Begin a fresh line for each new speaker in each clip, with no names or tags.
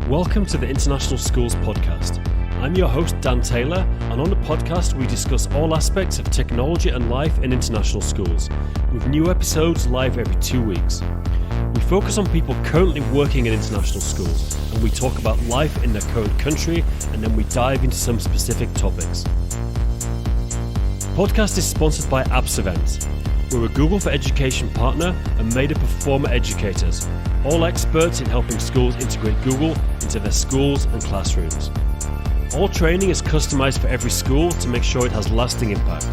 Welcome to the International Schools Podcast. I'm your host, Dan Taylor, and on the podcast we discuss all aspects of technology and life in international schools, with new episodes live every 2 weeks. We focus on people currently working in international schools, and we talk about life in their current country, and then we dive into some specific topics. The podcast is sponsored by Apps Events. We're a Google for Education partner and made up of former educators, all experts in helping schools integrate Google into their schools and classrooms. All training is customized for every school to make sure it has lasting impact.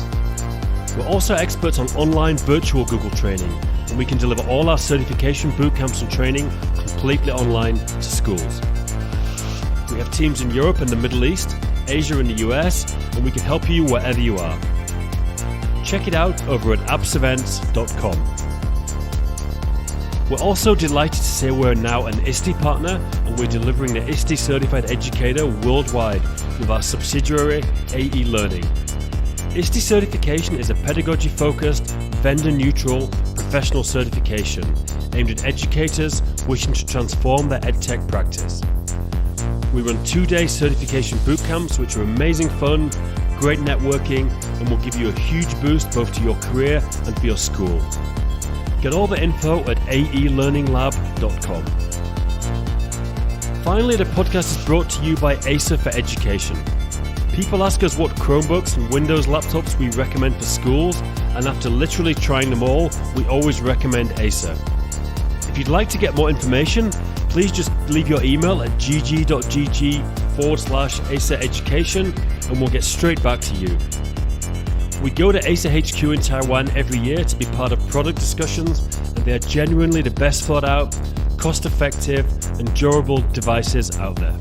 We're also experts on online virtual Google training, and we can deliver all our certification bootcamps and training completely online to schools. We have teams in Europe and the Middle East, Asia and the US, and we can help you wherever you are. Check it out over at appsevents.com. We're also delighted to say we're now an ISTE partner, and we're delivering the ISTE Certified Educator worldwide with our subsidiary AE Learning. ISTE certification is a pedagogy-focused, vendor-neutral, professional certification aimed at educators wishing to transform their EdTech practice. We run 2-day certification bootcamps, which are amazing fun, great networking, and will give you a huge boost both to your career and for your school. Get all the info at aelearninglab.com. Finally, the podcast is brought to you by Acer for Education. People ask us what Chromebooks and Windows laptops we recommend for schools, and after literally trying them all, we always recommend Acer. If you'd like to get more information, please just leave your email at gg.gg/Acer Education, and we'll get straight back to you. We go to Acer HQ in Taiwan every year to be part of product discussions, and they are genuinely the best thought out, cost-effective, and durable devices out there.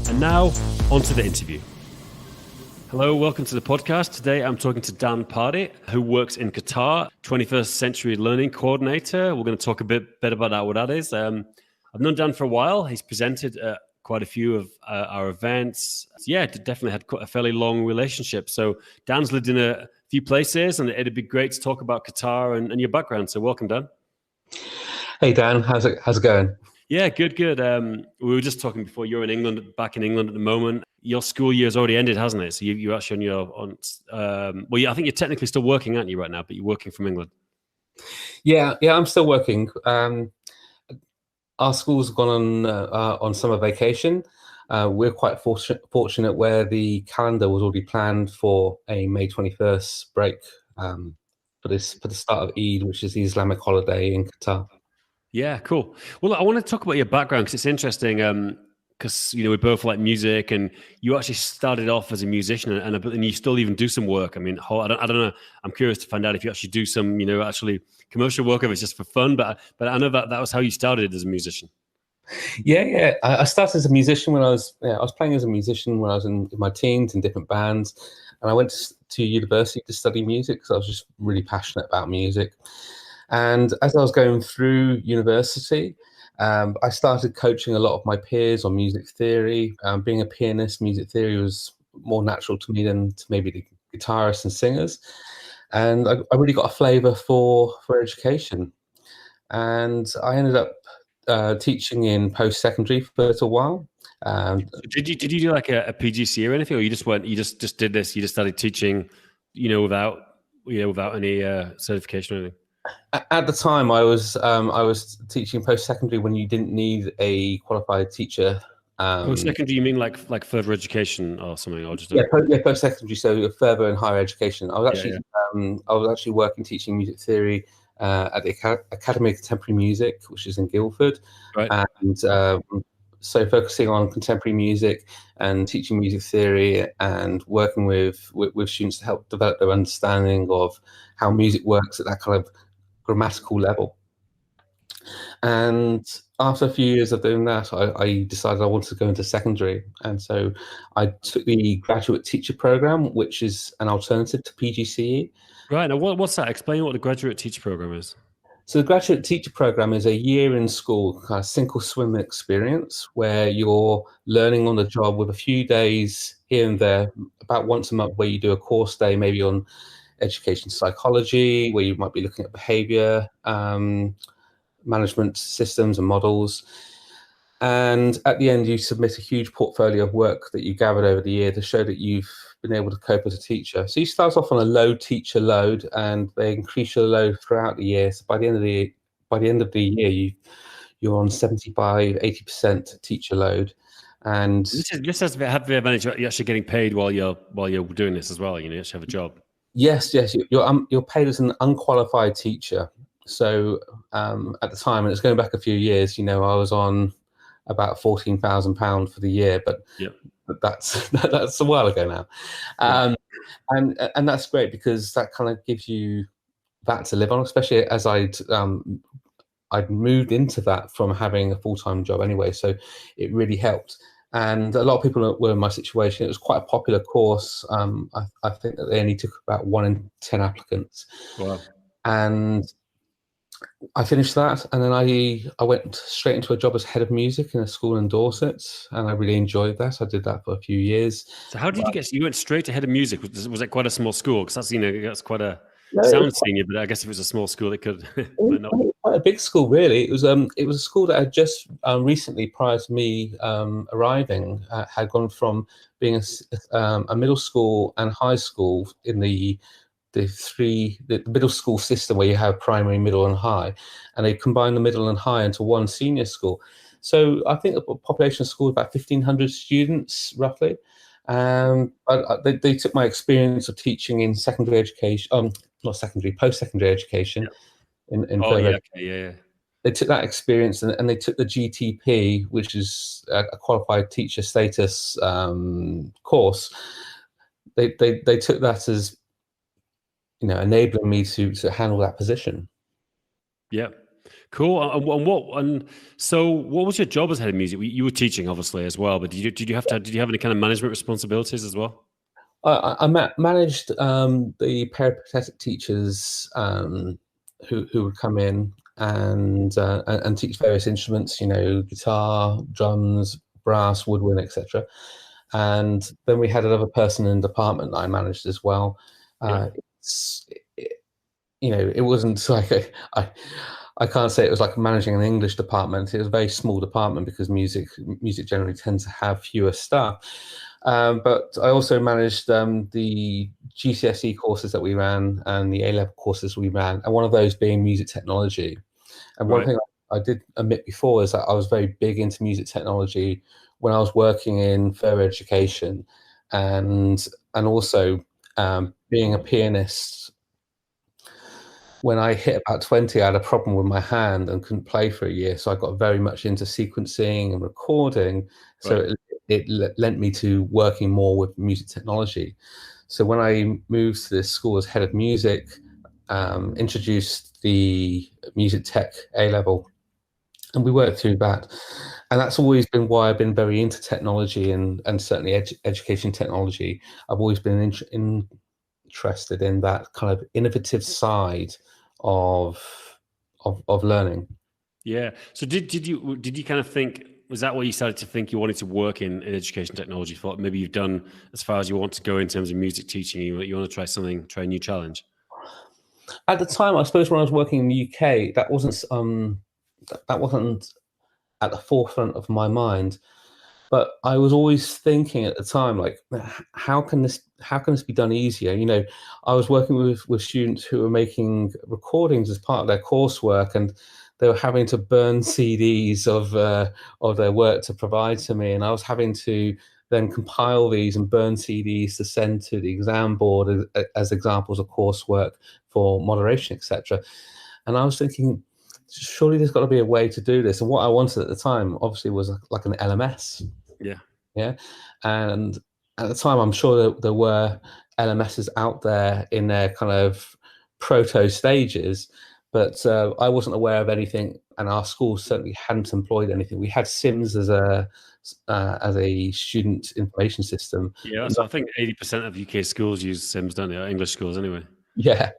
And now, on to the interview. Hello, welcome to the podcast. Today I'm talking to Dan Pardy, who works in Qatar, 21st Century Learning Coordinator. We're going to talk a bit about that, what that is. I've known Dan for a while. He's presented at quite a few of our events. Yeah, definitely had quite a fairly long relationship. So Dan's lived in a few places, and it'd be great to talk about Qatar and your background. So welcome, Dan.
Hey, Dan. How's it going?
Yeah, good. We were just talking before. You're back in England at the moment. Your school year's already ended, hasn't it? So you're actually I think you're technically still working, aren't you, right now? But you're working from England.
Yeah, I'm still working. Our school's gone on summer vacation. We're quite fortunate where the calendar was already planned for a May 21st break for the start of Eid, which is the Islamic holiday in Qatar.
Yeah, cool. Well, I want to talk about your background because it's interesting. Because we both like music, and you actually started off as a musician, and you still even do some work. I mean, I don't know. I'm curious to find out if you actually do some, actually commercial work, if it's just for fun. But I know that was how you started as a musician.
Yeah. I started as a musician when I was playing as a musician when I was in my teens in different bands, and I went to university to study music because I was just really passionate about music. And as I was going through university, I started coaching a lot of my peers on music theory. Being a pianist, music theory was more natural to me than to maybe the guitarists and singers. And I really got a flavour for education. And I ended up teaching in post-secondary for a little while.
Did you do like a PGC or anything, or you just did this? You just started teaching, without any certification or anything?
At the time, I was teaching post-secondary when you didn't need a qualified teacher.
Post-secondary, you mean like further education or something, or just
post-secondary, so further and higher education. I was actually working teaching music theory at the Academy of Contemporary Music, which is in Guildford,
right.
And so focusing on contemporary music and teaching music theory and working with students to help develop their understanding of how music works at that kind of grammatical level. And after a few years of doing that, I decided I wanted to go into secondary. And so I took the graduate teacher program, which is an alternative to PGCE.
Right. Now, what's that? Explain what the graduate teacher program is.
So the graduate teacher program is a year in school, kind of sink or swim experience, where you're learning on the job with a few days here and there, about once a month, where you do a course day, maybe on education psychology, where you might be looking at behavior, management systems and models. And at the end, you submit a huge portfolio of work that you gathered over the year to show that you've been able to cope as a teacher. So you start off on a low teacher load, and they increase your load throughout the year. So by the end of the year, you're on 75, 80% teacher load. And
this has the advantage of you're actually getting paid while you're doing this as well. You actually have a job.
yes, you're paid as an unqualified teacher. So at the time, and it's going back a few years, I was on about £14,000 for the year, but that's a while ago now. And that's great because that kind of gives you that to live on, especially as I'd moved into that from having a full-time job anyway, so it really helped. And a lot of people were in my situation. It was quite a popular course. I think that they only took about 1 in 10 applicants.
Wow.
And I finished that, and then I went straight into a job as head of music in a school in Dorset, and I really enjoyed that. I did that for a few years.
So how did you went straight to head of music? Was it quite a small school? Because that's quite a sound senior, but I guess if it was a small school, it could.
Quite a big school, really. It was a school that had just recently, prior to me arriving, had gone from being a middle school and high school in the middle school system where you have primary, middle, and high, and they combined the middle and high into one senior school. So I think the population of the school is about 1,500 students roughly. But they took my experience of teaching in secondary education, post-secondary education. They took that experience and they took the GTP, which is a qualified teacher status course. They took that as enabling me to handle that position.
Yeah, cool. So what was your job as head of music? You were teaching obviously as well, but did you have any kind of management responsibilities as well?
I managed the peripatetic teachers who would come in and teach various instruments, guitar, drums, brass, woodwind, etc. And then we had another person in the department that I managed as well. It wasn't like I can't say it was like managing an English department. It was a very small department because music generally tends to have fewer staff. But I also managed the GCSE courses that we ran and the A-level courses we ran, and one of those being music technology. And one thing I did admit before is that I was very big into music technology when I was working in further education, and also being a pianist. When I hit about 20, I had a problem with my hand and couldn't play for a year. So I got very much into sequencing and recording. So it lent me to working more with music technology. So when I moved to this school as head of music, introduced the music tech A-level, and we worked through that. And that's always been why I've been very into technology and certainly education technology. I've always been interested in that kind of innovative side of learning.
Yeah. So did you kind of think, was that what you started to think you wanted to work in education technology? Thought maybe you've done as far as you want to go in terms of music teaching, you want to try a new challenge?
At the time, I suppose when I was working in the UK, that wasn't at the forefront of my mind. But I was always thinking at the time, like, how can this be done easier? I was working with students who were making recordings as part of their coursework, and they were having to burn CDs of their work to provide to me, and I was having to then compile these and burn CDs to send to the exam board as examples of coursework for moderation, etc. And I was thinking, surely there's got to be a way to do this. And what I wanted at the time, obviously, was like an LMS. Yeah. And at the time, I'm sure there were LMSs out there in their kind of proto stages, but I wasn't aware of anything, and our school certainly hadn't employed anything. We had SIMS as a student information system.
Yeah, so I think 80% of UK schools use SIMS, don't they? English schools, anyway.
Yeah.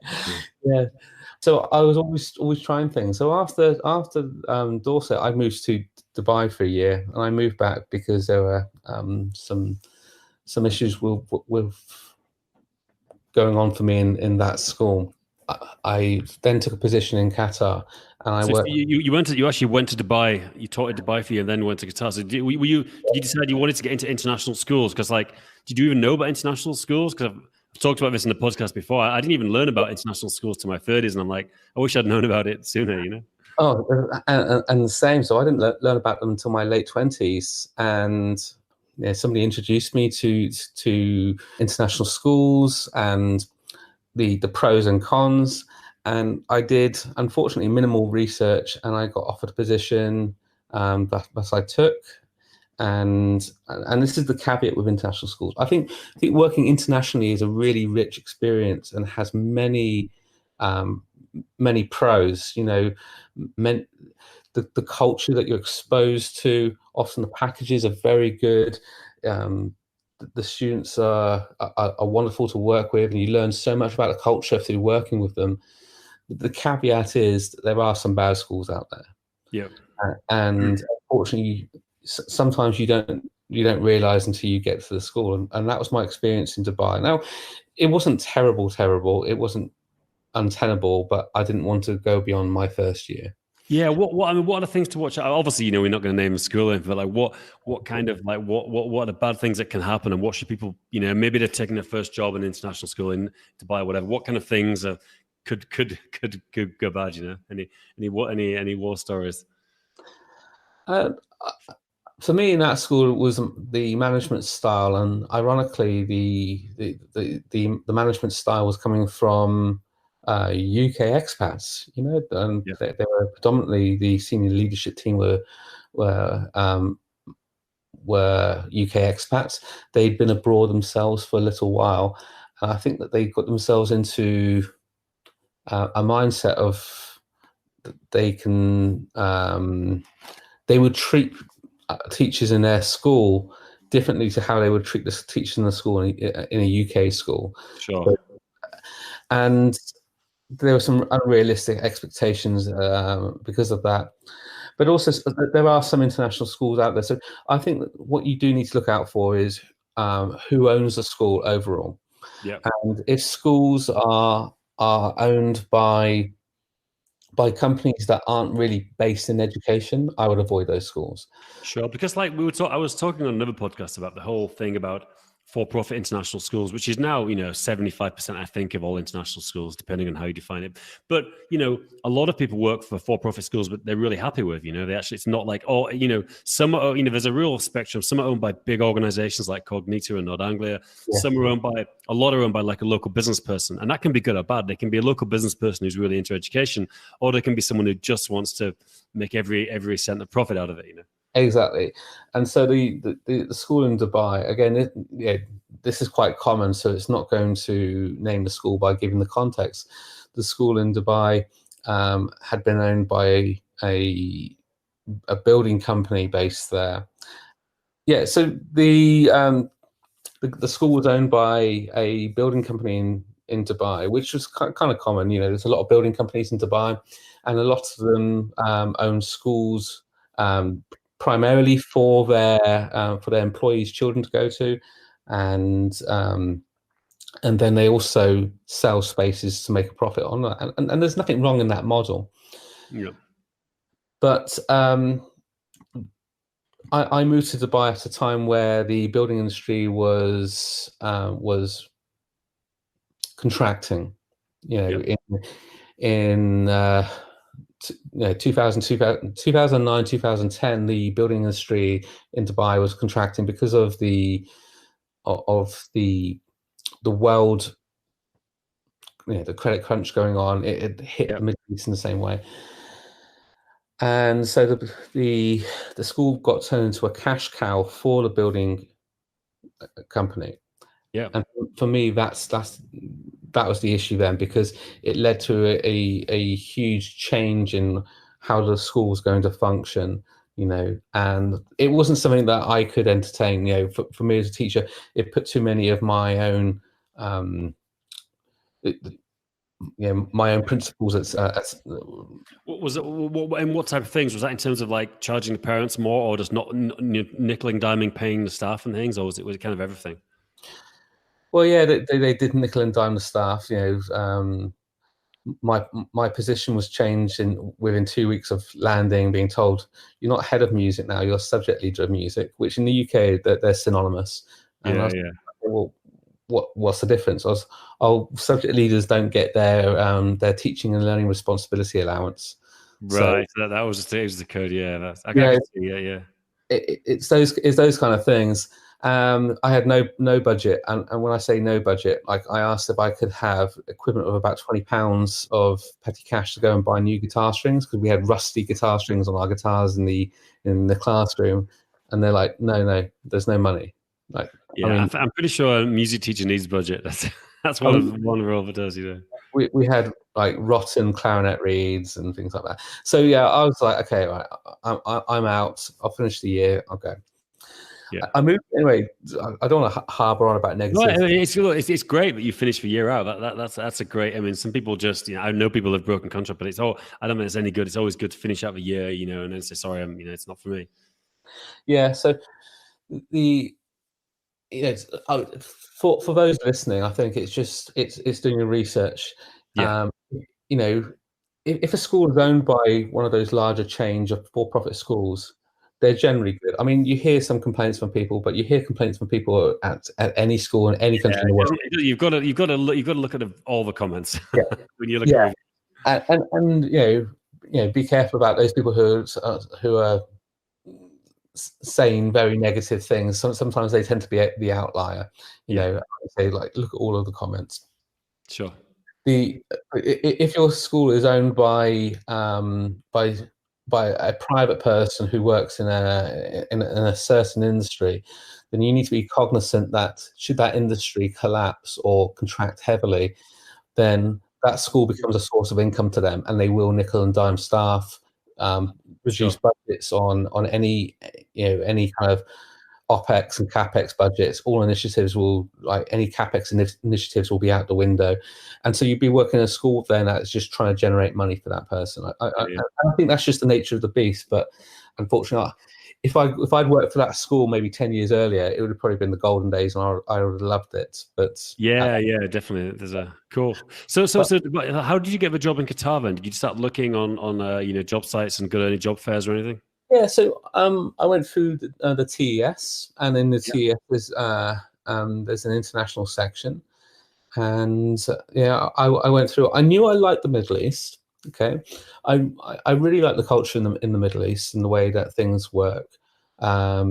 So I was always trying things. So after Dorset, I moved to Dubai for a year, and I moved back because there were some issues with going on for me in that school. I then took a position in Qatar, and I
So
worked.
you actually went to Dubai. You taught at Dubai for you, and then went to Qatar. So did you decide you wanted to get into international schools? Because like, did you even know about international schools? Because I've talked about this in the podcast before. I didn't even learn about international schools to my 30s, and I'm like, I wish I'd known about it sooner. You know?
Oh, and the same. So I didn't learn about them until my late 20s, and somebody introduced me to international schools and the pros and cons. And I did, unfortunately, minimal research, and I got offered a position that I took. And this is the caveat with international schools. I think working internationally is a really rich experience and has um, many pros. Men, the culture that you're exposed to. Often the packages are very good. The students are wonderful to work with, and you learn so much about the culture through working with them. The caveat is that there are some bad schools out there.
Yeah.
And unfortunately, sometimes you don't realize until you get to the school, and that was my experience in Dubai. Now, it wasn't terrible. It wasn't untenable, but I didn't want to go beyond my first year.
Yeah, what I mean, what are the things to watch out? Obviously, we're not going to name the school, but like, what kind of like what are the bad things that can happen, and what should people, maybe they're taking their first job in international school in Dubai, whatever. What kind of things could go bad? Any war stories?
Uh, for me, in that school, it was the management style, and ironically, the management style was coming from UK expats. And
Yeah.
they were predominantly the senior leadership team were UK expats. They'd been abroad themselves for a little while, and I think that they got themselves into a mindset of they can they would treat teachers in their school differently to how they would treat the teachers in the school in a UK school.
Sure.
And there were some unrealistic expectations because of that. But also, there are some international schools out there. So I think that what you do need to look out for is who owns the school overall.
Yeah.
And if schools are owned by companies that aren't really based in education, I would avoid those schools.
Sure, because like I was talking on another podcast about the whole thing about for-profit international schools, which is now 75%, I think, of all international schools, depending on how you define it. But a lot of people work for-profit schools, but they're really happy with. They actually, it's not like some are, there's a real spectrum. Some are owned by big organizations like Cognito and Nord Anglia. Yeah. Some are owned by like a local business person, and that can be good or bad. They can be a local business person who's really into education, or they can be someone who just wants to make every cent of profit out of it.
Exactly. And so the school in Dubai, again, this is quite common, so it's not going to name the school by giving the context. The school in Dubai had been owned by a building company based there. Yeah, so the school was owned by a building company in Dubai, which was kind of common. There's a lot of building companies in Dubai, and a lot of them own schools primarily for their employees' children to go to, and then they also sell spaces to make a profit on that. And there's nothing wrong in that model.
Yeah.
But I moved to Dubai at a time where the building industry was contracting. In 2009, 2010, the building industry in Dubai was contracting because of the world, the credit crunch going on. It hit the Middle East in the same way, and so the school got turned into a cash cow for the building company.
Yeah,
and for me, that was the issue then, because it led to a huge change in how the school was going to function, and it wasn't something that I could entertain. For me as a teacher, it put too many of my own my own principles
what was it? And what type of things was that, in terms of like charging the parents more, or just not nickel and diming paying the staff and things, or was it kind of everything?
Well, yeah, they did nickel and dime the staff. my position was changed within 2 weeks of landing, being told you're not head of music now, you're subject leader of music, which in the UK they're synonymous. And I was like, well, what's the difference? Subject leaders don't get their teaching and learning responsibility allowance.
Right. So that was the code. Yeah. I
Yeah,
can see. Yeah.
it's those kind of things. I had no budget, and when I say no budget, like I asked if I could have equivalent of about £20 of petty cash to go and buy new guitar strings, because we had rusty guitar strings on our guitars in the classroom, and they're like, no, there's no money. Like,
yeah, I mean, I'm pretty sure a music teacher needs budget. That's one rule it does, you know.
We had like rotten clarinet reeds and things like that. So yeah, I was like, okay, right, I'm out. I'll finish the year. I'll go.
Yeah.
I moved anyway. I don't want to harbour on about negative.
No, it's great that you finish the year out. That's a great. I mean, some people just, I know people have broken contract, but I don't think it's any good. It's always good to finish out the year, and then say sorry, it's not for me.
Yeah. So for those listening, I think it's doing your research.
Yeah.
If a school is owned by one of those larger chains of for-profit schools, they're generally good. I mean, you hear some complaints from people, but you hear complaints from people at any school in any country in the world.
You've got to look at all the comments when you look
at it. And be careful about those people who are saying very negative things. Sometimes they tend to be the outlier. I say, like, look at all of the comments.
Sure.
If your school is owned by a private person who works in a certain industry, then you need to be cognizant that should that industry collapse or contract heavily, then that school becomes a source of income to them, and they will nickel and dime staff, reduce budgets on any kind of OPEX and CAPEX budgets. All initiatives any CAPEX initiatives will be out the window. And so you'd be working in a school then that's just trying to generate money for that person. I think that's just the nature of the beast. But unfortunately, if I'd worked for that school maybe 10 years earlier, it would have probably been the golden days, and I would have loved it. But
yeah, definitely. There's a cool. So how did you get the job in Qatar then? Did you start looking on job sites and go to any job fairs or anything?
Yeah, so I went through the TES, and in the TES there's an international section, and I went through. I knew I liked the Middle East. Okay, I really like the culture in the Middle East and the way that things work. I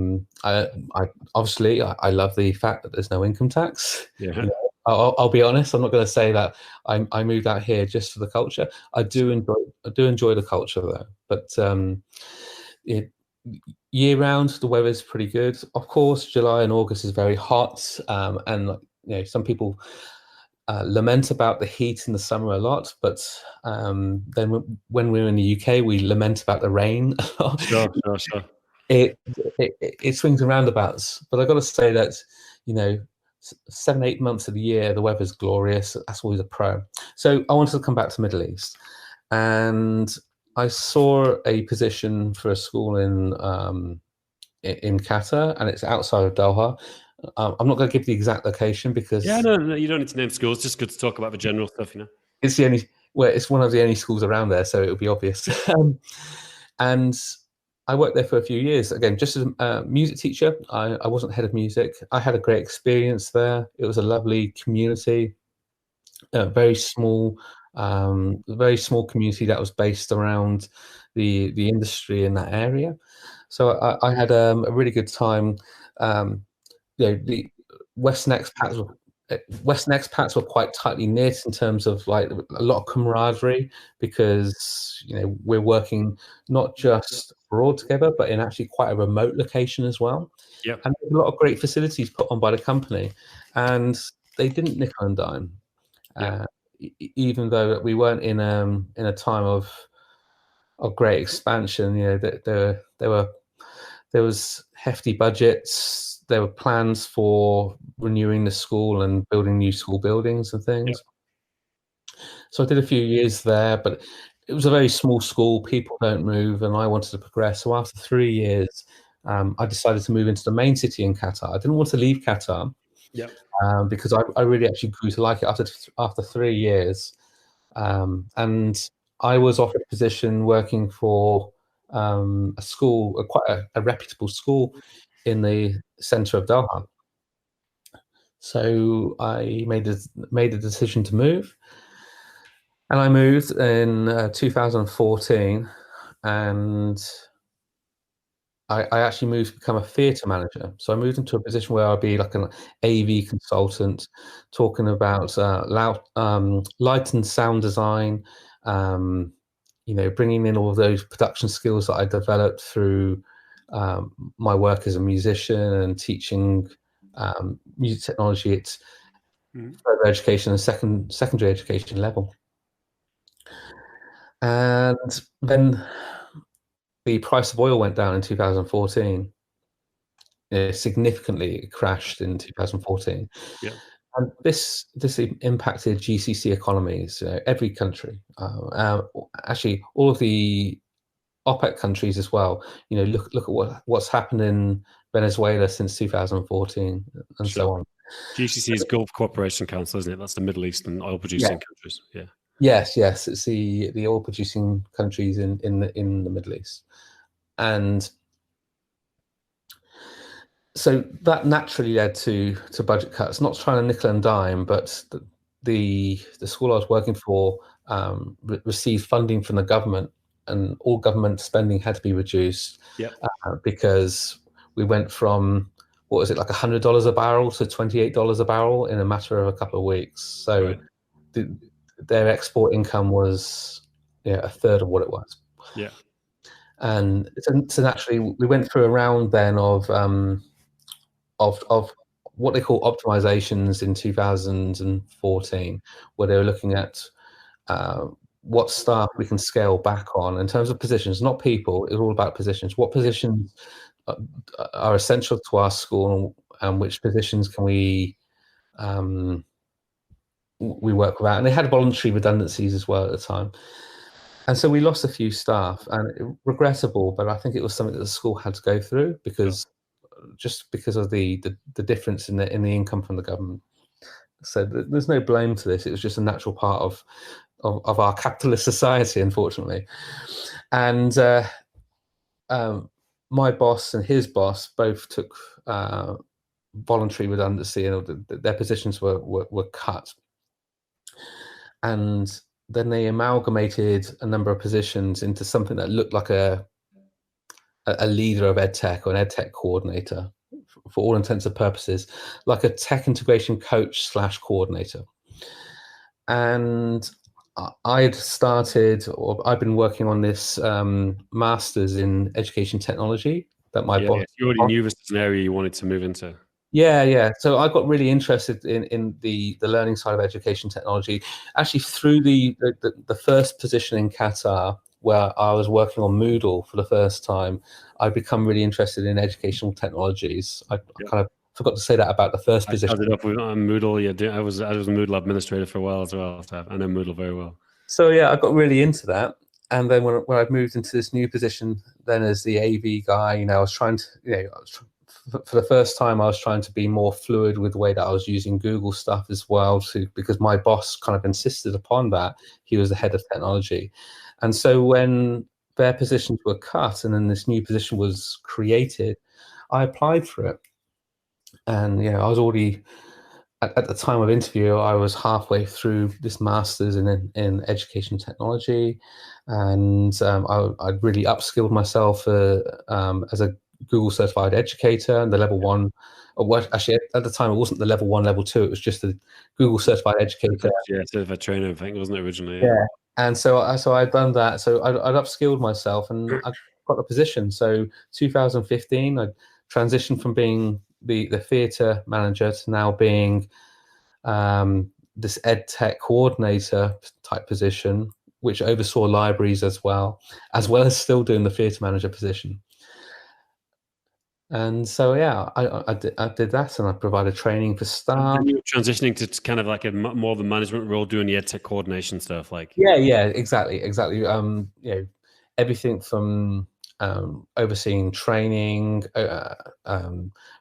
obviously love the fact that there's no income tax.
Yeah.
I'll be honest. I'm not going to say that I moved out here just for the culture. I do enjoy the culture though, but. Year round, the weather is pretty good. Of course, July and August is very hot, and some people lament about the heat in the summer a lot. But then when we're in the UK, we lament about the rain a lot.
Sure.
It swings and roundabouts. But I've got to say that 7-8 months of the year, the weather's glorious. That's always a pro. So I wanted to come back to Middle East, and I saw a position for a school in Qatar, and it's outside of Doha. I'm not going to give the exact location because
no, you don't need to name schools. Just good to talk about the general stuff,
It's it's one of the only schools around there, so it'll be obvious. And I worked there for a few years. Again, just as a music teacher, I wasn't head of music. I had a great experience there. It was a lovely community, very small community that was based around the industry in that area. So I had a really good time. The Western expats were quite tightly knit in terms of like a lot of camaraderie, because we're working not just abroad together, but in actually quite a remote location as well.
Yep.
And there's a lot of great facilities put on by the company, and they didn't nickel and dime. Even though we weren't in a time of great expansion, there was hefty budgets. There were plans for renewing the school and building new school buildings and things. Yep. So I did a few years there, but it was a very small school. People don't move, and I wanted to progress. So after 3 years, I decided to move into the main city in Qatar. I didn't want to leave Qatar.
Yep.
Because I really actually grew to like it after 3 years. And I was offered a position working for a school, quite a reputable school in the center of Doha. So I made a decision to move, and I moved in 2014, and I actually moved to become a theatre manager. So I moved into a position where I'd be like an AV consultant, talking about light and sound design, bringing in all of those production skills that I developed through my work as a musician and teaching music technology at further education and secondary education level. And then the price of oil went down in 2014. Significantly. It crashed in 2014.
Yeah.
And this impacted GCC economies, every country. Actually, all of the OPEC countries as well. Look at what's happened in Venezuela since 2014 and so on.
GCC is Gulf Cooperation Council, isn't it? That's the Middle Eastern oil producing countries. Yeah. Yes.
It's the oil producing countries in the Middle East, and so that naturally led to budget cuts. Not trying to nickel and dime, but the school I was working for received funding from the government, and all government spending had to be reduced. Because we went from, what was it, like $100 a barrel to $28 a barrel in a matter of a couple of weeks. So their export income was a third of what it was.
Yeah.
And so naturally we went through a round then of what they call optimizations in 2014, where they were looking at what staff we can scale back on in terms of positions, not people. It's all about positions. What positions are essential to our school, and which positions can we work without? And they had voluntary redundancies as well at the time. And so we lost a few staff, and regrettable, but I think it was something that the school had to go through because of the difference in the income from the government. So there's no blame to this. It was just a natural part of our capitalist society, unfortunately. And my boss and his boss both took voluntary redundancy, and their positions were cut. And then they amalgamated a number of positions into something that looked like a leader of EdTech or an EdTech coordinator, for all intents and purposes, like a tech integration coach / coordinator. And I'd been working on this master's in education technology that my boss.
You already knew this was an area you wanted to move into.
Yeah. So I got really interested in the learning side of education technology, actually through the first position in Qatar, where I was working on Moodle for the first time. I'd become really interested in educational technologies. I kind of forgot to say that about the first position.
I started off with Moodle. Yeah, I was a Moodle administrator for a while as well. So I know Moodle very well.
So yeah, I got really into that. And then when I moved into this new position, then as the AV guy, I was trying to, for the first time, I was trying to be more fluid with the way that I was using Google stuff as well, because my boss kind of insisted upon that. He was the head of technology. And so when their positions were cut and then this new position was created, I applied for it. And, I was already, at the time of interview, I was halfway through this master's in education technology. And I'd really upskilled myself as a Google certified educator, and the level 1. Well, actually, at the time, it wasn't the level 1, level 2. It was just the Google certified educator.
Yeah, certified trainer, I think, wasn't it originally?
Yeah. And so I'd done that. So I'd upskilled myself, and I got the position. So 2015, I transitioned from being the theatre manager to now being this ed tech coordinator type position, which oversaw libraries as well as still doing the theatre manager position. And so I did that, and I provided training for staff.
And you were transitioning to kind of like more of a management role, doing the EdTech coordination stuff, like
exactly. Everything from overseeing training,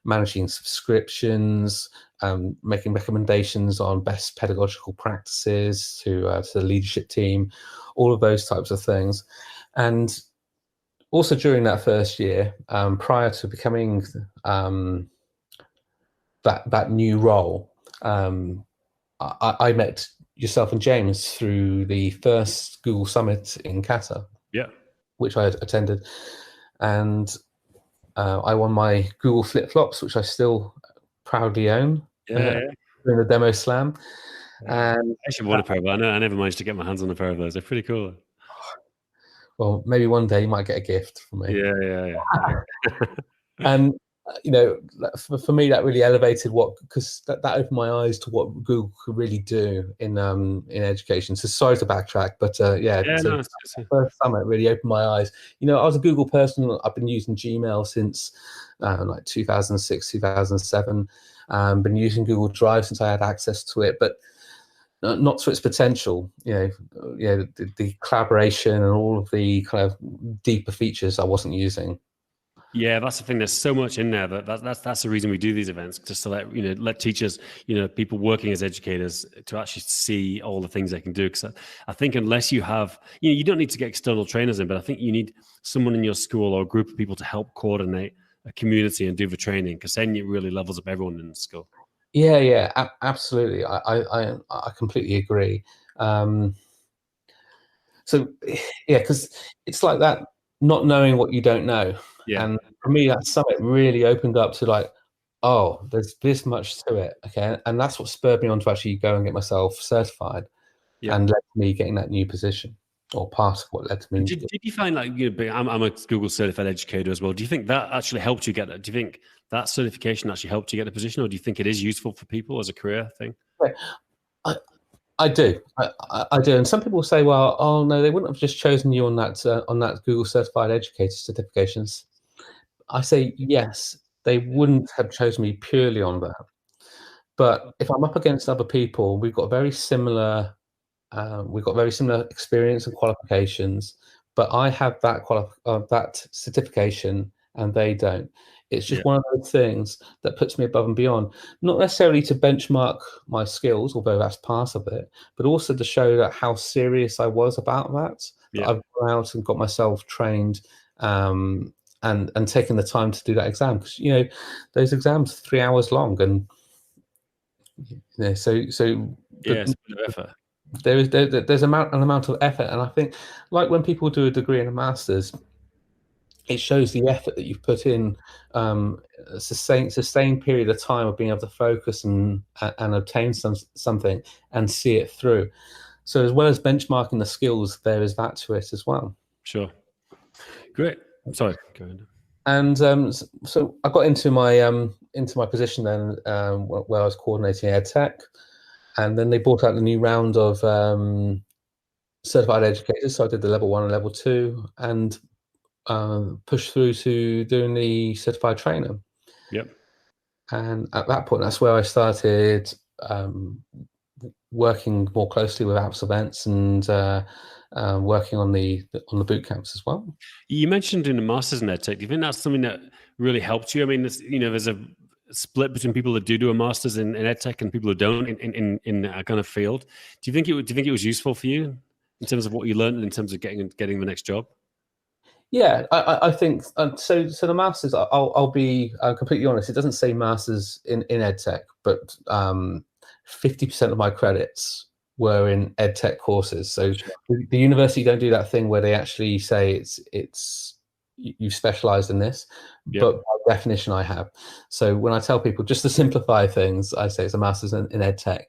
managing subscriptions, making recommendations on best pedagogical practices to the leadership team, all of those types of things. And also during that first year, prior to becoming that new role, I met yourself and James through the first Google Summit in Qatar, which I attended, and I won my Google flip-flops, which I still proudly own, during the demo slam. And
I actually want a pair, but I never managed to get my hands on a pair of those. They're pretty cool.
Well, maybe one day you might get a gift from me.
Yeah.
And for me, that really elevated because that opened my eyes to what Google could really do in education. So sorry to backtrack, but first summit really opened my eyes. I was a Google person. I've been using Gmail since like 2006, 2007. Been using Google Drive since I had access to it, but not to its potential. The collaboration and all of the kind of deeper features I wasn't using.
Yeah, that's the thing. There's so much in there that's the reason we do these events, just to let teachers, people working as educators, to actually see all the things they can do. Because I think unless you have, you don't need to get external trainers in, but I think you need someone in your school or a group of people to help coordinate a community and do the training, because then it really levels up everyone in the school.
Yeah, absolutely. I completely agree. Because it's like that, not knowing what you don't know.
Yeah.
And for me, that summit really opened up to like, oh, there's this much to it. Okay. And that's what spurred me on to actually go and get myself certified, and led to me getting that new position, or part of what led to me.
Did you find, like, I'm a Google certified educator as well. Do you think that actually helped you get that? Do you think that certification actually helped you get the position, or do you think it is useful for people as a career thing?
I do. I do. And some people say, well, oh no, they wouldn't have just chosen you on that Google certified educator certifications. I say, yes, they wouldn't have chosen me purely on that. But if I'm up against other people, we've got very similar experience and qualifications, but I have that certification and they don't. It's just one of those things that puts me above and beyond, not necessarily to benchmark my skills, although that's part of it, but also to show that how serious I was about that. That I've gone out and got myself trained, and taken the time to do that exam, because those exams are 3 hours long, and so
it's a bit of effort.
There's an amount of effort, and I think, like when people do a degree and a master's, it shows the effort that you've put in, a sustained period of time of being able to focus and obtain something and see it through. So as well as benchmarking the skills, there is that to it as well.
Sure. Great. Sorry, go ahead.
And so I got into my position then, where I was coordinating ed tech, and then they brought out a new round of certified educators. So I did the level 1 and level 2, and pushed through to doing the certified trainer.
Yep.
And at that point, that's where I started working more closely with apps events, and working on the boot camps as well.
You mentioned doing a master's in EdTech. Do you think that's something that really helped you? I mean, there's a split between people that do a master's in EdTech and people who don't in a kind of field. Do you think it was useful for you in terms of what you learned, in terms of getting the next job?
Yeah, I think so. The masters, I'll be completely honest. It doesn't say masters in EdTech, but 50% of my credits were in EdTech courses. So the university don't do that thing where they actually say it's you specialised in this, but by definition I have. So when I tell people, just to simplify things, I say it's a master's in EdTech,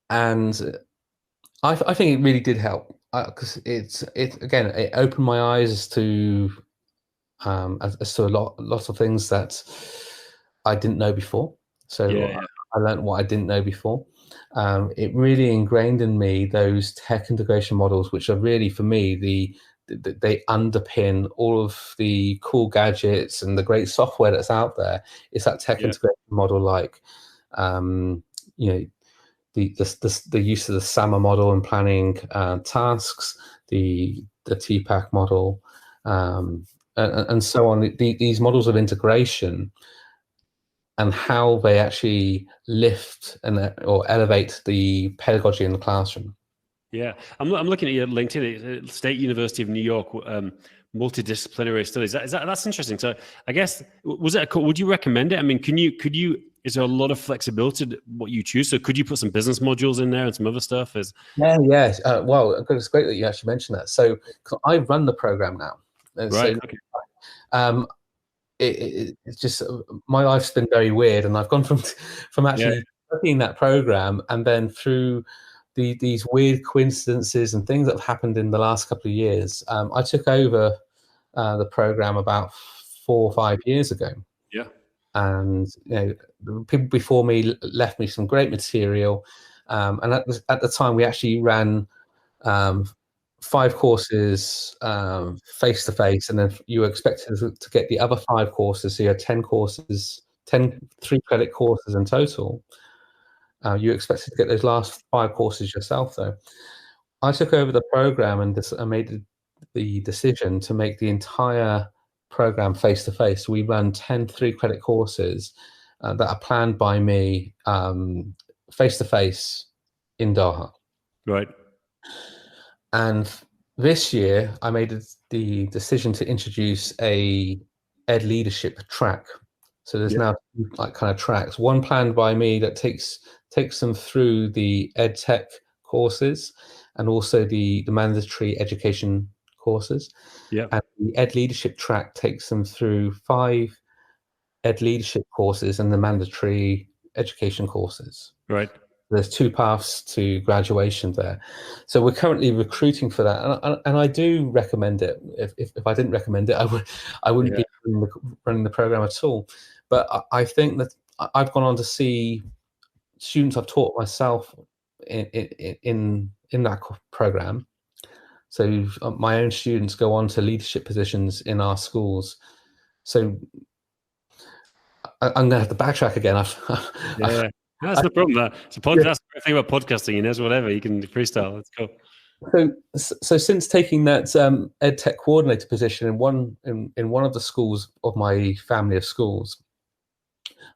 and I think it really did help, because it opened my eyes as to a lot of things that I didn't know before. So I learned what I didn't know before. It really ingrained in me those tech integration models, which are really, for me, they underpin all of the cool gadgets and the great software that's out there. It's that tech integration model, like the use of the SAMA model in planning tasks, the TPAC model, and so on. These models of integration and how they actually lift or elevate the pedagogy in the classroom.
Yeah, I'm looking at your LinkedIn, State University of New York, multidisciplinary studies. That's interesting. So I guess would you recommend it? I mean, is there a lot of flexibility to what you choose? So could you put some business modules in there and some other stuff?
Yeah. Well, it's great that you actually mentioned that. So I run the program now. And
right.
So,
okay.
it's just my life's been very weird, and I've gone from actually studying that program, and then through these weird coincidences and things that have happened in the last couple of years, I took over the program about 4 or 5 years ago.
Yeah.
And the people before me left me some great material, and at the time we actually ran 5 courses face to face, and then you were expected to get the other 5 courses. So you had 10 courses, 10 3-credit courses in total. You expected to get those last 5 courses yourself, though. I took over the program and I made the decision to make the entire program face to face. We run 10 3-credit courses that are planned by me face to face in Doha.
Right.
And this year, I made the decision to introduce a ed leadership track. So there's now like kind of tracks. One planned by me that takes them through the ed tech courses and also the mandatory education courses.
Yeah.
And the ed leadership track takes them through 5 ed leadership courses and the mandatory education courses.
Right.
There's 2 paths to graduation there. So we're currently recruiting for that. And I do recommend it. If I didn't recommend it, I wouldn't be running the program at all. But I think that I've gone on to see students I've taught myself in that program. So my own students go on to leadership positions in our schools. So I'm going to have to backtrack again.
That's no problem. That's the great thing about podcasting. You know, whatever you can freestyle. That's cool.
So since taking that ed tech coordinator position in one of the schools of my family of schools,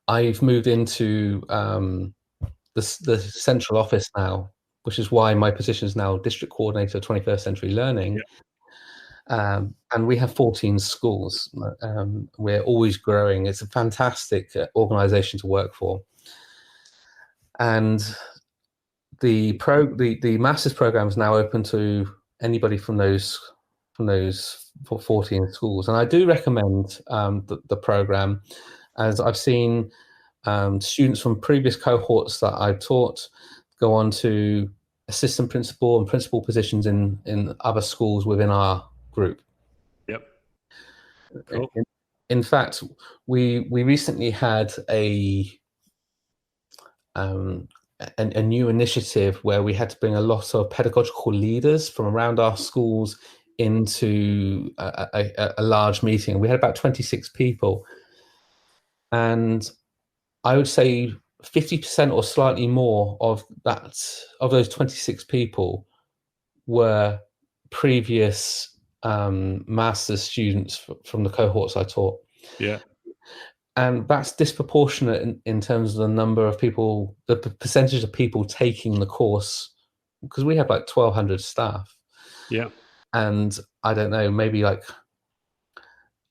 I've moved into the central office now, which is why my position is now district coordinator of 21st Century Learning. And we have 14 schools. We're always growing. It's a fantastic organization to work for. And the master's program is now open to anybody from those 14 schools. And I do recommend the program, as I've seen students from previous cohorts that I've taught go on to assistant principal and principal positions in other schools within our group.
Yep. Cool.
In fact, we recently had a new initiative where we had to bring a lot of pedagogical leaders from around our schools into a large meeting. We had about 26 people, and I would say 50% or slightly more of those 26 people were previous master's students from the cohorts I taught.
Yeah.
And that's disproportionate in terms of the number of people, the percentage of people taking the course, because we have like 1,200 staff.
Yeah.
And I don't know, maybe like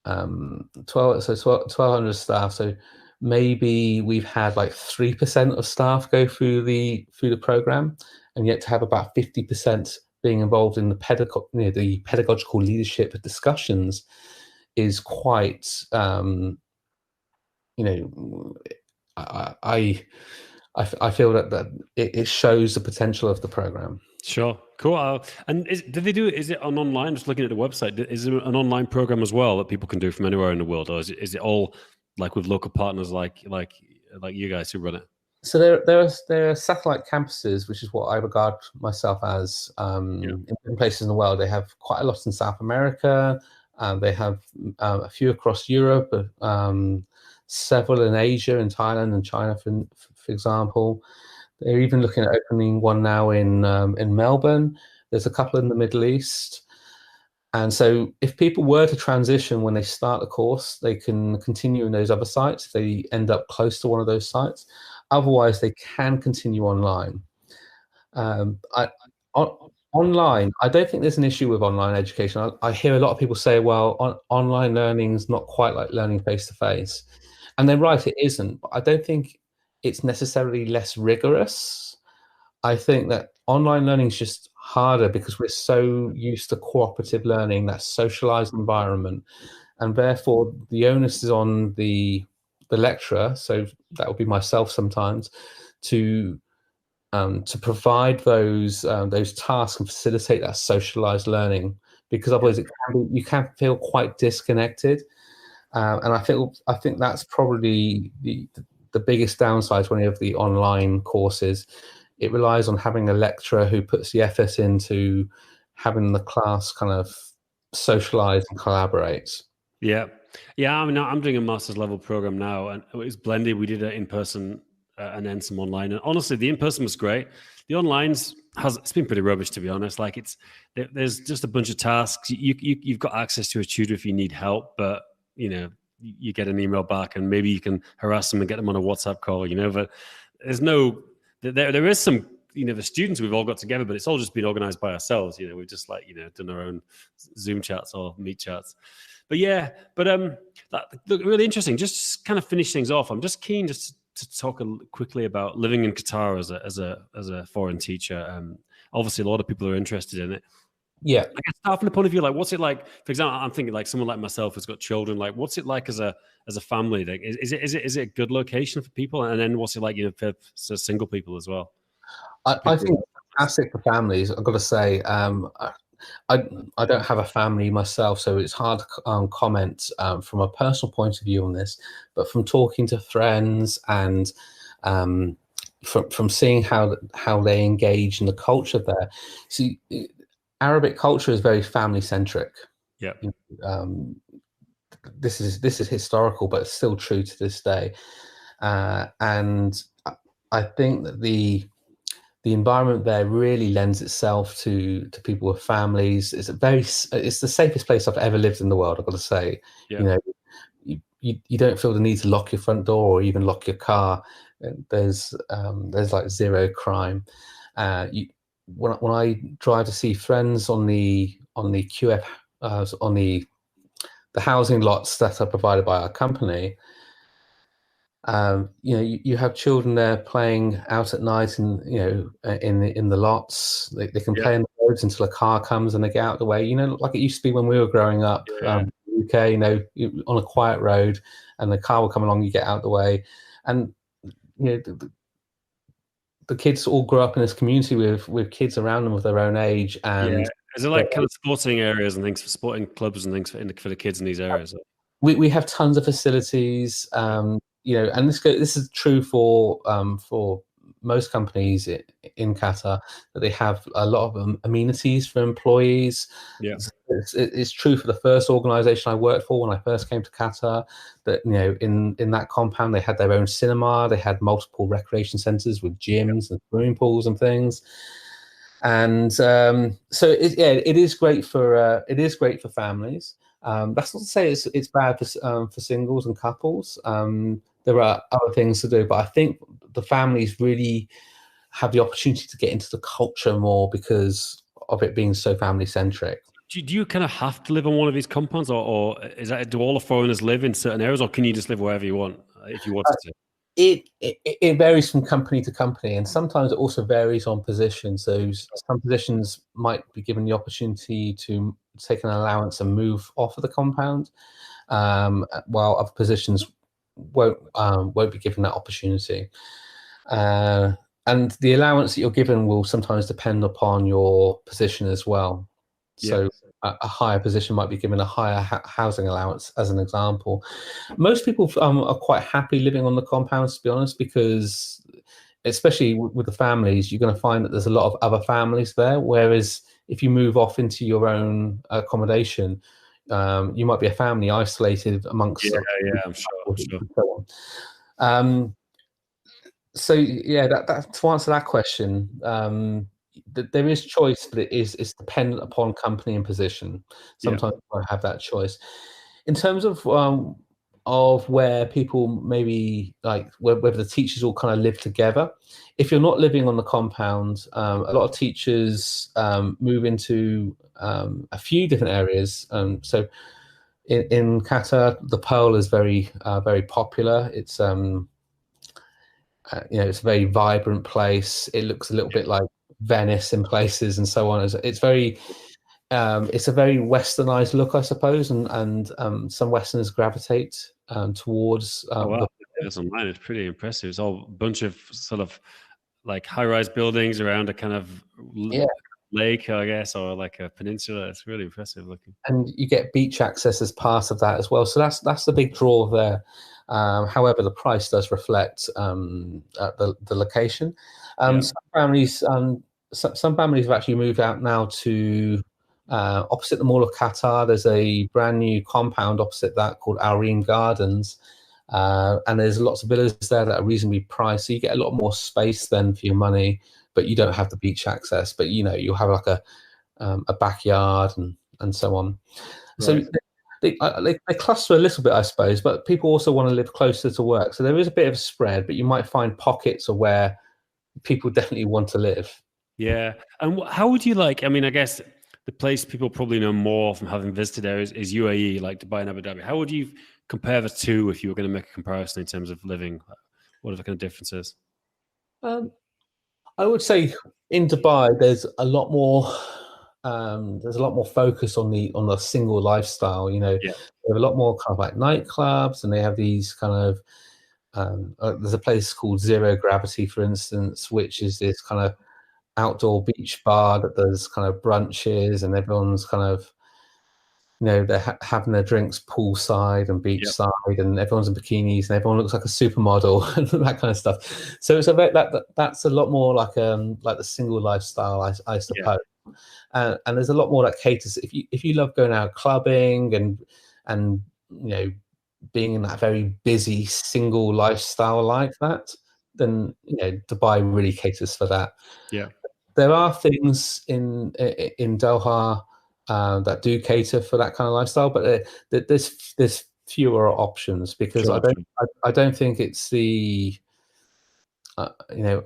1,200 staff. So maybe we've had like 3% of staff go through the program, and yet to have about 50% being involved in the pedagogical leadership discussions is quite, I feel that it shows the potential of the program.
Sure, cool. And is it on online? I'm just looking at the website. Is it an online program as well that people can do from anywhere in the world, or is it all like with local partners like you guys who run it?
So there are satellite campuses, which is what I regard myself as in places in the world. They have quite a lot in South America. They have a few across Europe, several in Asia, in Thailand and China, for example. They're even looking at opening one now in Melbourne. There's a couple in the Middle East. And so if people were to transition when they start the course, they can continue in those other sites if they end up close to one of those sites. Otherwise, they can continue online. Online, I don't think there's an issue with online education. I hear a lot of people say, well, online learning is not quite like learning face to face. And they're right, it isn't. But I don't think it's necessarily less rigorous. I think that online learning is just harder because we're so used to cooperative learning, that socialized environment. And therefore, the onus is on the lecturer, so that would be myself sometimes, to provide those tasks and facilitate that socialized learning, because otherwise you can feel quite disconnected. And I think that's probably the biggest downside to any of the online courses. It relies on having a lecturer who puts the effort into having the class kind of socialize and collaborate.
Yeah. I mean, I'm doing a master's level program now, and it was blended. We did it in person and then some online. And honestly, the in person was great. The online's it's been pretty rubbish, to be honest. Like there's just a bunch of tasks. You've got access to a tutor if you need help, but you get an email back, and maybe you can harass them and get them on a WhatsApp call. But there's there is some. The students, we've all got together, but it's all just been organized by ourselves. We've just done our own Zoom chats or Meet chats. But that look really interesting. Just kind of finish things off. I'm just keen just to talk quickly about living in Qatar as a foreign teacher. Obviously, a lot of people are interested in it.
Yeah,
I guess start from the point of view, like, what's it like? For example, I'm thinking like someone like myself who's got children. Like, what's it like as a family? Like, is it a good location for people? And then what's it like, for single people as well?
I think it's fantastic for families. I've got to say, I don't have a family myself, so it's hard to comment from a personal point of view on this. But from talking to friends and from seeing how they engage in the culture there, see, Arabic culture is very family centric.
Yeah.
This is historical, but it's still true to this day. And I think that the environment there really lends itself to people with families. It's the safest place I've ever lived in the world, I've got to say.
Yeah.
You don't feel the need to lock your front door or even lock your car. There's like zero crime. When I drive to see friends on the QF on the housing lots that are provided by our company, you have children there playing out at night, and in the lots. They can play in the roads until a car comes and they get out of the way. Like it used to be when we were growing up in the UK. On a quiet road, and the car will come along, you get out of the way, and the kids all grow up in this community with kids around them of their own age. And
is it like kind of sporting areas and things, for sporting clubs and things for the kids in these areas?
We have tons of facilities. And this is true for most companies in Qatar, that they have a lot of amenities for employees.
Yeah,
it's true for the first organization I worked for when I first came to Qatar, that in that compound they had their own cinema, they had multiple recreation centers with gyms and swimming pools and things. And so it is great for families. That's not to say it's bad for singles and couples. There are other things to do, but I think the families really have the opportunity to get into the culture more because of it being so family centric.
Do you kind of have to live on one of these compounds, or do all the foreigners live in certain areas, or can you just live wherever you want if you wanted to?
It varies from company to company, and sometimes it also varies on position. So some positions might be given the opportunity to take an allowance and move off of the compound, while other positions won't be given that opportunity. And the allowance that you're given will sometimes depend upon your position as well. So a higher position might be given a higher housing allowance, as an example. Most people are quite happy living on the compounds, to be honest, because especially with the families, you're going to find that there's a lot of other families there. Whereas if you move off into your own accommodation, you might be a family isolated amongst.
I'm sure.
So on. So that to answer that question, there is choice, but it's dependent upon company and position.
Yeah.
Sometimes you won't have that choice. In terms of where people maybe like whether the teachers all kind of live together. If you're not living on the compound, a lot of teachers move into a few different areas. So in Qatar, the Pearl is very popular. It's it's a very vibrant place. It looks a little bit like Venice in places and so on. It's very it's a very westernized look, I suppose, and some Westerners gravitate towards
Oh wow,
the
it's online. It's pretty impressive. It's all a bunch of sort of like high-rise buildings around a kind of
yeah.
lake, I guess, or like a peninsula. It's really impressive looking.
And you get beach access as part of that as well. So that's the big draw there. However, the price does reflect the location. Some families some families have actually moved out now to opposite the Mall of Qatar. There's a brand new compound opposite that called Alreen Gardens. And there's lots of villas there that are reasonably priced. So you get a lot more space then for your money, but you don't have the beach access. But you'll have like a backyard and so on. So
Right.
they cluster a little bit, I suppose, but people also want to live closer to work. So there is a bit of a spread, but you might find pockets of where people definitely want to live.
Yeah. And how would you like, I mean, I guess the place people probably know more from having visited there is UAE, like Dubai and Abu Dhabi. How would you compare the two if you were going to make a comparison in terms of living? What are the kind of differences?
Um, I would say in Dubai, there's a lot more focus on the single lifestyle. They have a lot more kind of like nightclubs, and they have these kind of there's a place called Zero Gravity, for instance, which is this kind of outdoor beach bar that does kind of brunches, and everyone's kind of they're having their drinks poolside and beachside, and everyone's in bikinis, and everyone looks like a supermodel and that kind of stuff. So it's a bit that's a lot more like the single lifestyle, I suppose. And there's a lot more that caters if you love going out clubbing and being in that very busy single lifestyle like that, then Dubai really caters for that.
Yeah.
There are things in Doha that do cater for that kind of lifestyle, but there's fewer options because
Sure.
I don't think it's the I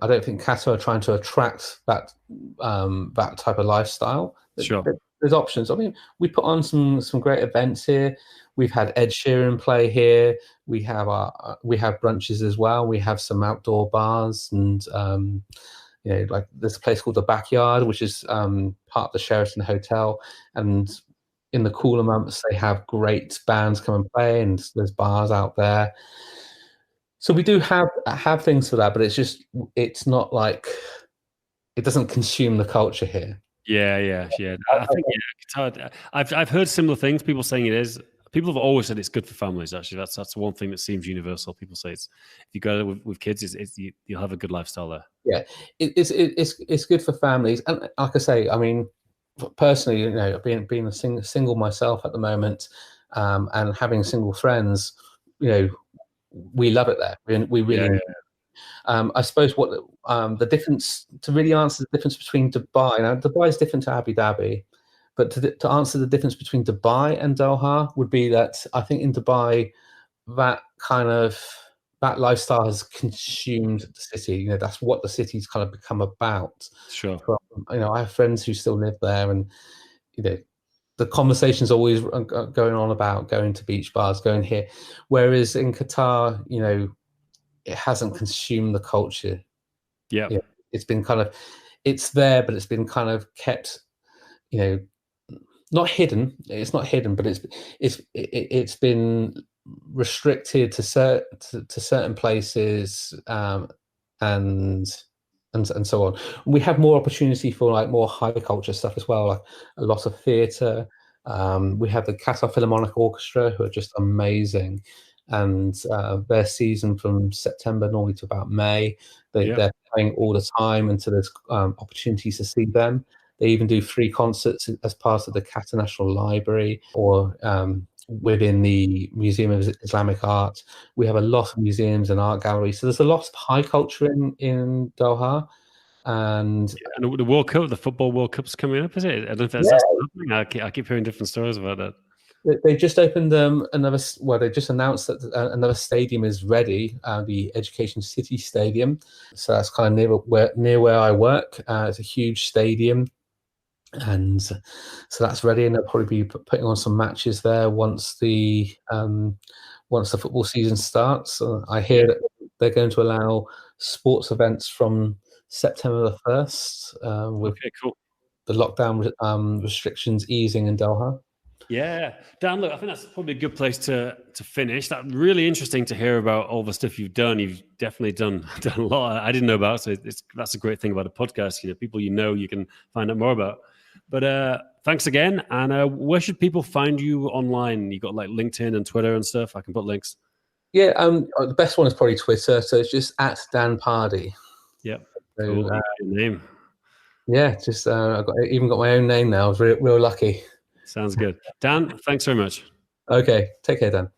don't think Qatar are trying to attract that that type of lifestyle.
Sure.
There's options. I mean, we put on some great events here. We've had Ed Sheeran play here. We have brunches as well. We have some outdoor bars, and like there's a place called the Backyard, which is part of the Sheraton Hotel. And in the cooler months, they have great bands come and play, and there's bars out there. So we do have things for that, but it's not like it doesn't consume the culture here.
Yeah. I think Qatar. I've heard similar things. People saying it is. People have always said it's good for families. Actually, that's one thing that seems universal. People say if you go with kids, you'll have a good lifestyle there.
Yeah, it's good for families, and like I say, I mean, personally, being a single myself at the moment, and having single friends, we love it there. We really. I suppose what the difference to really answer the difference between Dubai. Now, Dubai is different to Abu Dhabi, but to answer the difference between Dubai and Doha would be that I think in Dubai that lifestyle has consumed the city. That's what the city's kind of become about.
Sure.
I have friends who still live there, and the conversation's always going on about going to beach bars, going here. Whereas in Qatar, it hasn't consumed the culture.
Yeah.
It's been it's there, but it's been kind of kept, not hidden. It's not hidden, but it's been restricted to certain places, and so on. We have more opportunity for like more high culture stuff as well, like a lot of theatre. We have the Qatar Philharmonic Orchestra, who are just amazing, and their season from September normally to about May. They're playing all the time, and so there's opportunities to see them. They even do free concerts as part of the Qatar National Library or within the Museum of Islamic Art. We have a lot of museums and art galleries. So there's a lot of high culture in Doha. And
the World Cup, the football World Cup's coming up, is it? I don't know if that's happening. I keep hearing different stories about that.
They just opened another. Well, they just announced that another stadium is ready, the Education City Stadium. So that's kind of near where I work. It's a huge stadium, and so that's ready, and they'll probably be putting on some matches there once the football season starts. I hear that they're going to allow sports events from September the 1st, with
cool.
the lockdown restrictions easing in Doha.
Yeah, Dan, look, I think that's probably a good place to finish. That's really interesting to hear about all the stuff you've done. You've definitely done a lot I didn't know about. So that's a great thing about a podcast. People you can find out more about. But thanks again. And where should people find you online? You got like LinkedIn and Twitter and stuff. I can put links.
Yeah, the best one is probably Twitter. So it's just at Dan Pardy.
Yep.
So,
cool. Your name.
Yeah, just I even got my own name now. I was real lucky.
Sounds good. Dan, thanks very much.
Okay, take care, Dan.